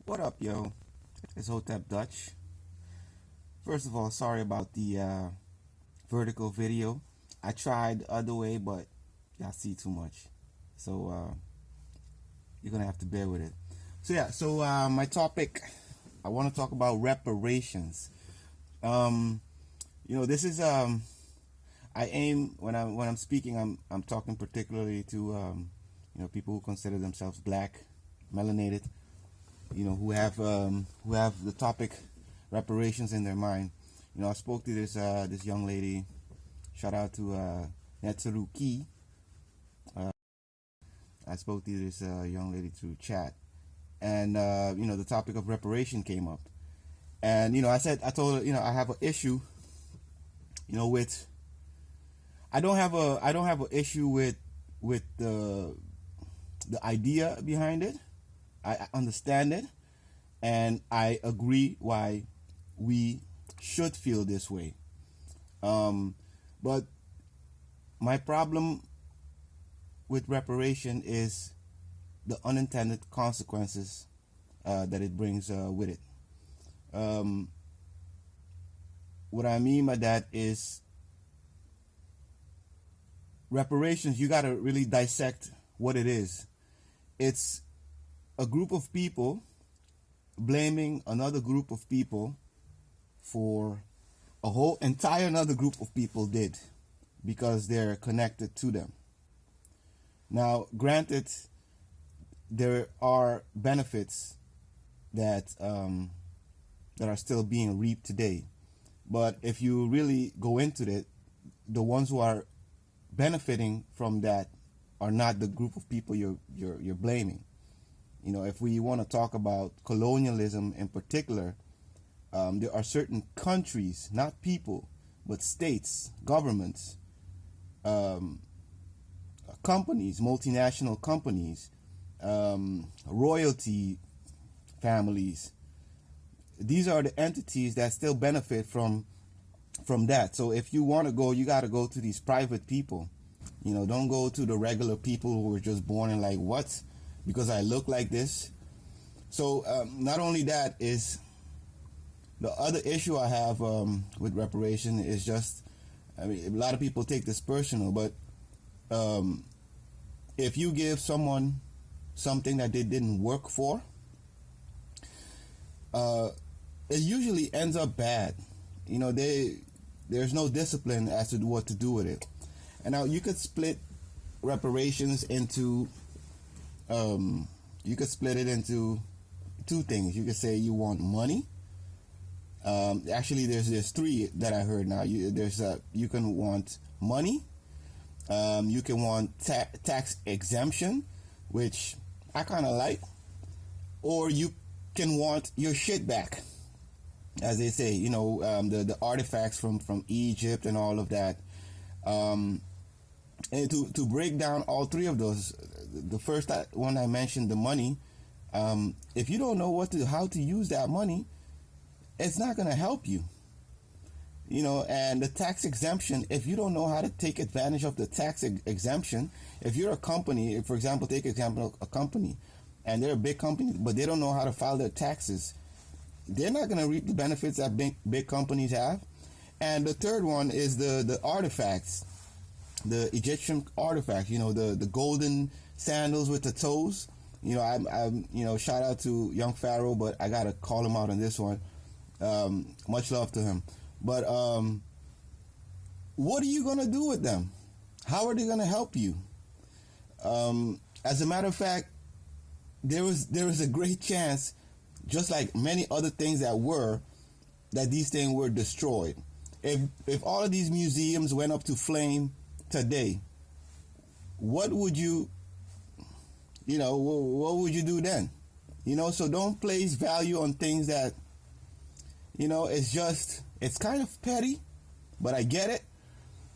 What up, yo? It's Hotep Dutch. First of all, sorry about the vertical video. I tried the other way, but y'all see too much. So you're gonna have to bear with it. So my topic, I want to talk about reparations. This is I aim when I'm speaking, I'm talking particularly to people who consider themselves black, melanated, who have the topic reparations in their mind. I spoke to this young lady. Shout out to Netsuru Ki. I spoke to this young lady through chat, and the topic of reparation came up, and I told her, I have an issue, with I don't have an issue with the idea behind it. I understand it, and I agree why we should feel this way. But my problem with reparation is the unintended consequences that it brings with it. What I mean by that is reparations, you got to really dissect what it is. It's a group of people blaming another group of people for a whole entire another group of people did because they're connected to them. Now, granted, there are benefits that that are still being reaped today, but if you really go into it, the ones who are benefiting from that are not the group of people you're blaming. If we want to talk about colonialism in particular, there are certain countries, not people, but states, governments, companies, multinational companies, royalty families. These are the entities that still benefit from that. So if you want to go, you got to go to these private people. Don't go to the regular people who were just born and like, what? Because I look like this. So not only that, is the other issue I have with reparation is just, a lot of people take this personal, but if you give someone something that they didn't work for, it usually ends up bad. There's no discipline as to what to do with it. And now you could split reparations into two things. You could say you want money. Actually, there's three that I heard now. You can want money. You can want tax exemption, which I kind of like, or you can want your shit back, as they say. The artifacts from Egypt and all of that. And to break down all three of those, the first one I mentioned, the money. If you don't know how to use that money, it's not going to help you. And the tax exemption, if you don't know how to take advantage of the tax exemption, if you're a company, for example, take example a company, and they're a big company, but they don't know how to file their taxes, they're not going to reap the benefits that big companies have. And the third one is the artifacts, the Egyptian artifacts, the golden sandals with the toes. I'm shout out to young Pharaoh, but I got to call him out on this one. Much love to him. But what are you going to do with them? How are they going to help you? As a matter of fact, there was a great chance, just like many other things that these things were destroyed. If all of these museums went up to flame today, what would you do then? So don't place value on things that, it's kind of petty, but I get it.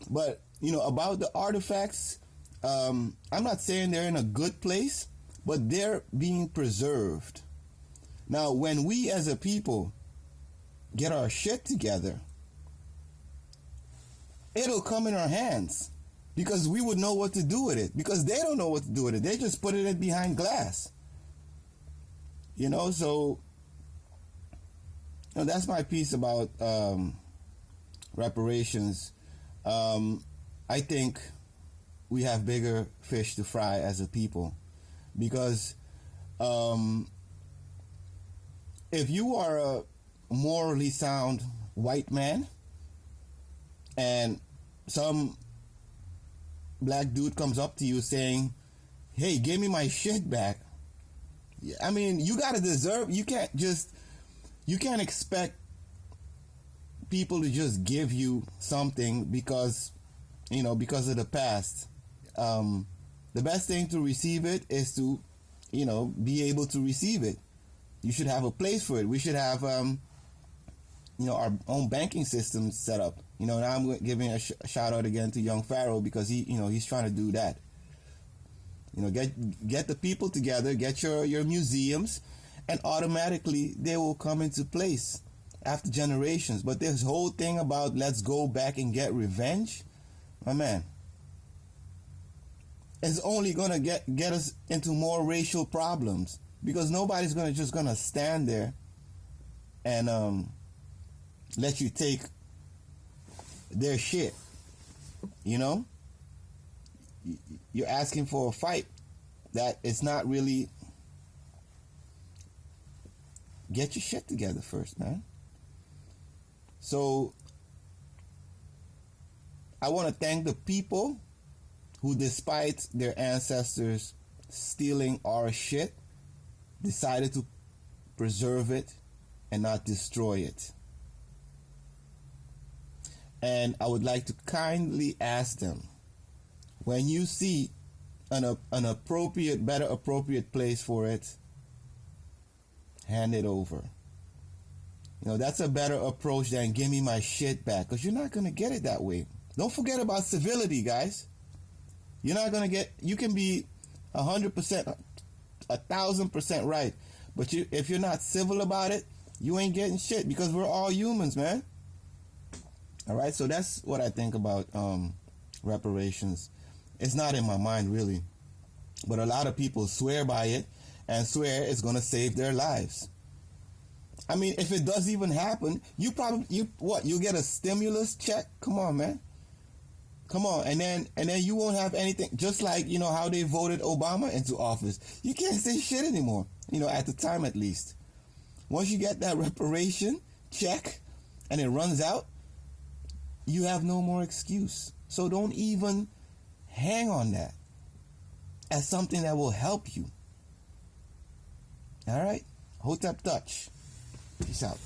But, about the artifacts, I'm not saying they're in a good place, but they're being preserved. Now, when we as a people get our shit together, it'll come in our hands, because we would know what to do with it, because they don't know what to do with it. They just put it behind glass. So that's my piece about reparations. I think we have bigger fish to fry as a people, because if you are a morally sound white man and some black dude comes up to you saying, hey, give me my shit back, I mean, you gotta deserve. You can't expect people to just give you something because of the past. The best thing to receive it is to be able to receive it. You should have a place for it. We should have our own banking system set up. Now I'm giving a shout out again to Young Pharaoh, because he's trying to do that. Get the people together, get your museums, and automatically they will come into place after generations. But this whole thing about let's go back and get revenge, my man, it's only gonna get us into more racial problems, because nobody's just gonna stand there and let you take their shit. You're asking for a fight that it's not really. Get your shit together first, man. So I want to thank the people who, despite their ancestors stealing our shit, decided to preserve it and not destroy it. And I would like to kindly ask them, when you see an better appropriate place for it, hand it over. That's a better approach than give me my shit back, because you're not going to get it that way. Don't forget about civility, guys. You're not going to get, you can be 100%, 1,000% right, but if you're not civil about it, you ain't getting shit, because we're all humans, man. All right, so that's what I think about reparations. It's not in my mind, really, but a lot of people swear by it and swear it's going to save their lives. I mean, if it does even happen, you'll get a stimulus check? Come on, man. Come on. And then you won't have anything. Just like, how they voted Obama into office. You can't say shit anymore, at the time at least. Once you get that reparation check and it runs out, you have no more excuse. So don't even hang on that as something that will help you. All right? Hotep Dutch. Peace out.